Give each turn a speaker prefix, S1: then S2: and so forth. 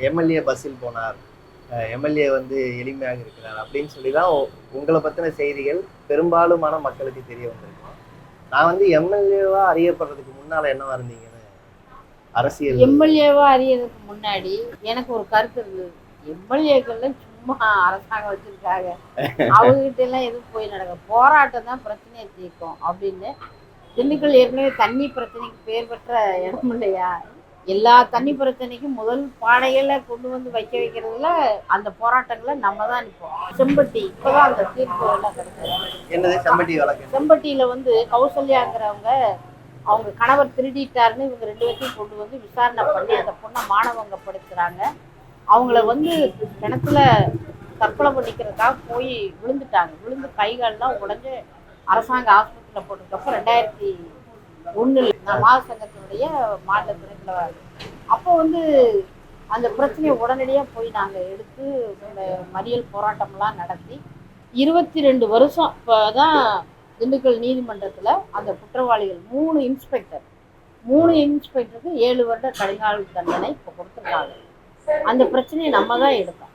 S1: MLA பஸ்ஸில் போனார், MLA வந்து எளிமையாக இருக்கிறார் அப்படின்னு சொல்லி தான் உங்களை பத்தின செய்திகள் பெரும்பாலுமான மக்களுக்கு தெரிய வந்திருக்கும். நான் வந்து எம்எல்ஏவா அறியப்படுறதுக்கு முன்னால என்னவா இருந்தீங்கன்னு அரசியல்
S2: எம்எல்ஏவா அறியறதுக்கு முன்னாடி எனக்கு ஒரு கருத்து இருந்தது. எம்எல்ஏக்கள்லாம் சும்மா அரசாங்கம் வச்சிருக்காங்க, அவங்ககிட்ட எல்லாம் எதுவும் போய் நடக்க போராட்டம் தான் பிரச்சனையை தீர்க்கும் அப்படின்னு. திண்டுக்கல் ஏற்கனவே தண்ணி பிரச்சனைக்கு பேர் பெற்ற இடம் இல்லையா? எல்லா தண்ணி பிரச்சனைக்கும் முதல் பானைகளை கொண்டு வந்து வைக்கிறதுல அந்த போராட்டங்களை நம்ம தான் நிற்போம். செம்பட்டி இப்பதான் அந்த தீர்ப்பு எல்லாம் கிடைச்சது.
S1: என்னது செம்பட்டி வழக்கு?
S2: செம்பட்டியில வந்து கௌசல்யாங்கிறவங்க அவங்க கணவர் திருடிட்டாருன்னு இவங்க 2 பேர்த்தையும் கொண்டு வந்து விசாரணை பண்ணி அந்த பொண்ணை மானவங்கப்படுத்துறாங்க. அவங்கள வந்து கிணத்துல தற்கொலை பண்ணிக்கிறதுக்காக போய் விழுந்துட்டாங்க. விழுந்து கைகாலெல்லாம் உடஞ்சு அரசாங்க ஆஸ்பத்திரியில் போட்டிருக்கப்போ 2001 நான் மாத சங்கத்தினுடைய மாநில துணைத் தலைவர். அப்போ வந்து அந்த பிரச்சனையை உடனடியாக போய் நாங்கள் எடுத்து மறியல் போராட்டம்லாம் நடத்தி 22 வருஷம் இப்போ தான் திண்டுக்கல் நீதிமன்றத்தில் அந்த குற்றவாளிகள் 3 இன்ஸ்பெக்டருக்கு 7 வருட கடுங்காவல் தண்டனை இப்போ கொடுத்துருக்காங்க. அந்த பிரச்சனையை நம்ம தான் எடுத்தோம்.